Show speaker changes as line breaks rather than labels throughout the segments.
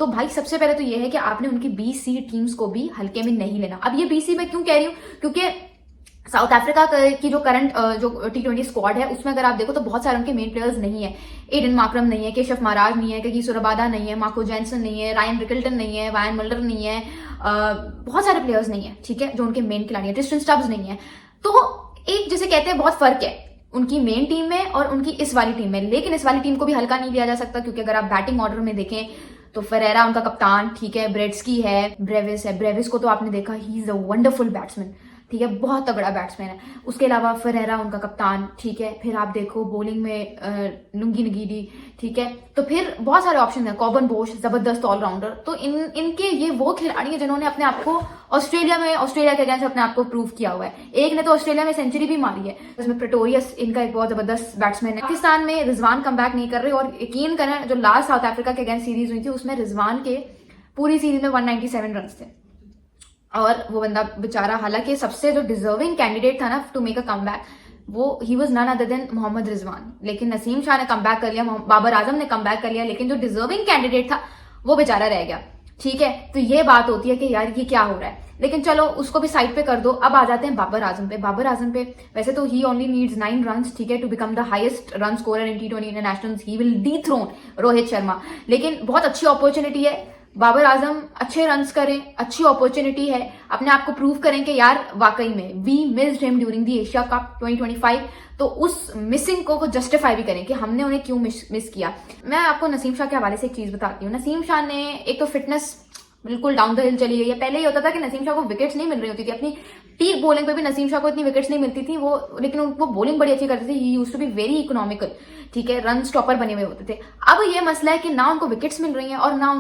तो भाई सबसे पहले तो ये है कि आपने उनकी BC टीम्स को भी हल्के में नहीं लेना। अब ये BC मैं क्यों कह रही हूँ, क्योंकि साउथ अफ्रीका की जो करंट जो T20 स्क्वाड है उसमें अगर आप देखो तो बहुत सारे उनके मेन प्लेयर्स नहीं है। एडन मार्करम नहीं है, केशव महाराज नहीं है, कगी सुरबादा नहीं है, मार्को जैनसन नहीं है, रायन रिकल्टन नहीं है, वायन मल्डर नहीं है, बहुत सारे प्लेयर्स नहीं है, ठीक है, जो उनके मेन खिलाड़ी है। ट्रिस्टन स्टब्स नहीं है। तो एक जैसे कहते हैं बहुत फर्क है उनकी मेन टीम में और उनकी इस वाली टीम में। लेकिन इस वाली टीम को भी हल्का नहीं लिया जा सकता, क्योंकि अगर आप बैटिंग ऑर्डर में देखें तो फेरेरा उनका कप्तान, ठीक है, ब्रेड्सकी है, ब्रेविस है। ब्रेविस को तो आपने देखा, he is a wonderful batsman, ठीक है, बहुत तगड़ा बैट्समैन है। उसके अलावा फेरेरा उनका कप्तान, ठीक है। फिर आप देखो बॉलिंग में नुंगी नगीडी, ठीक है। तो फिर बहुत सारे ऑप्शन है। कॉबन बोश जबरदस्त ऑलराउंडर। तो इनके ये वो खिलाड़ी है जिन्होंने अपने आप को ऑस्ट्रेलिया के अगेंस्ट अपने आप को प्रूव किया हुआ है। एक ने तो ऑस्ट्रेलिया में सेंचुरी भी मारी है, जिसमें प्रेटोरियस इनका एक बहुत जबरदस्त बैट्समैन है। पाकिस्तान में रिजवान कम बैक नहीं कर रहे, और यकीन करें जो लास्ट साउथ अफ्रीका के अगेंस्ट सीरीज हुई थी उसमें रिजवान के पूरी सीरीज में 197 रन थे। और वो बंदा बेचारा, हालांकि सबसे जो डिजर्विंग कैंडिडेट था ना टू मेक अ कमबैक, वो he was none other than Mohammad Rizwan. लेकिन नसीम शाह ने कमबैक कर लिया, बाबर आजम ने कमबैक कर लिया, लेकिन जो डिजर्विंग कैंडिडेट था वो बेचारा रह गया, ठीक है। तो ये बात होती है कि यार ये क्या हो रहा है। लेकिन चलो उसको भी साइड पे कर दो। अब आ जाते हैं बाबर आजम पे। बाबर आजम पे वैसे तो ही ओनली नीड्स 9 रन, ठीक है, to become the highest run scorer in T20 internationals. He will dethrone Rohit Sharma. लेकिन बहुत अच्छी अपॉर्चुनिटी है, बाबर आजम अच्छे रन्स करें, अच्छी अपॉर्चुनिटी है, अपने आप को प्रूव करें कि यार वाकई में we missed him during the Asia cup 2025। तो उस मिसिंग को जस्टिफाई भी करें कि हमने उन्हें क्यों मिस किया। मैं आपको नसीम शाह के हवाले से एक चीज बताती हूँ। नसीम शाह ने एक तो फिटनेस बिल्कुल डाउन द हिल चली गई है। पहले ये होता था कि नसीम शाह को विकेट्स नहीं मिल रही होती थी, अपनी पीक बॉलिंग पे भी नसीम शाह को इतनी विकेट्स नहीं मिलती थी वो, लेकिन वो बॉलिंग बड़ी अच्छी करते थे। He used to be very economical, ठीक है, रन स्टॉपर बने हुए होते थे। अब ये मसला है कि ना उनको विकेट्स मिल रही हैं और ना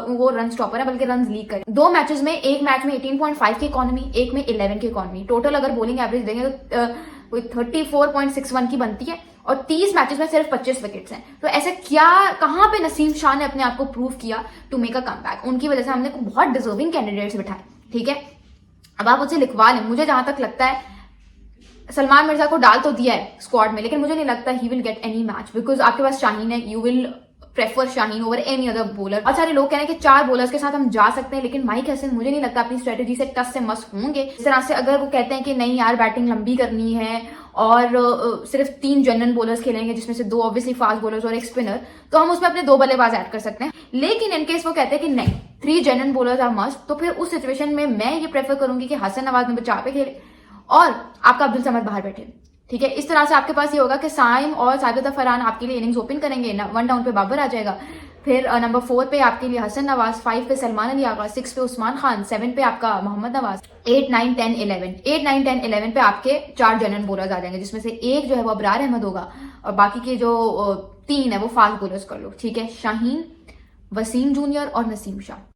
वो रन स्टॉपर है, बल्कि रन लीक कर। 2 मैचेस में, एक मैच में 18.5 की इकोनॉमी, एक में 11 की इकोनॉमी। टोटल अगर बॉलिंग एवरेज देंगे तो कोई 34.61 की बनती है, और 30 मैचेस में सिर्फ 25 विकेट्स हैं। तो ऐसे क्या, कहां पे नसीम शाह ने अपने आप को प्रूव किया टू मेक अ कमबैक। उनकी वजह से हमने बहुत डिजर्विंग कैंडिडेट्स बिठाए, ठीक है। अब आप मुझसे लिखवा लें, मुझे जहां तक लगता है सलमान मिर्जा को डाल तो दिया है स्क्वाड में, लेकिन मुझे नहीं लगता he will get any match, because आपके पास शाहीन है। You will prefer Shaheen over any other bowler. बहुत सारे लोग कह रहे हैं कि 4 बॉलर्स के साथ हम जा सकते हैं, लेकिन माइक हसन मुझे नहीं लगता अपनी स्ट्रेटेजी से टस से मस होंगे। इस तरह से अगर वो कहते हैं कि नहीं यार बैटिंग लंबी करनी है और सिर्फ 3 जनरल बॉलर्स खेलेंगे, जिसमें से 2 ऑब्वियसली फास्ट बॉलर्स और एक स्पिनर, तो हम उसमें अपने 2 बल्लेबाज ऐड कर सकते हैं। लेकिन इनकेस वो कहते हैं कि नहीं 3 जनरल बॉलर्स आर मस्ट, तो फिर उस सिचुएशन में मैं ये प्रेफर करूंगी कि हसन नवाज नंबर 4 पे खेले और आपका अब्दुल समद बाहर बैठे, ठीक है। इस तरह से आपके पास ये होगा कि साइम और साबिता फरहान आपके लिए इनिंग्स ओपन करेंगे, 1 डाउन पे बाबर आ जाएगा। फिर नंबर 4 पे आपके लिए हसन नवाज, 5 पे सलमान अली आगा, 6 पे उस्मान खान, 7 पे आपका मोहम्मद नवाज, 8, 9, 10, 11 पे आपके 4 जनरल बॉलर्स आ जाएंगे, जिसमें से एक जो है वो अबरार अहमद होगा और बाकी के जो 3 है वो फास्ट बॉलर्स कर लो, ठीक है। शाहीन, वसीम जूनियर और नसीम शाह।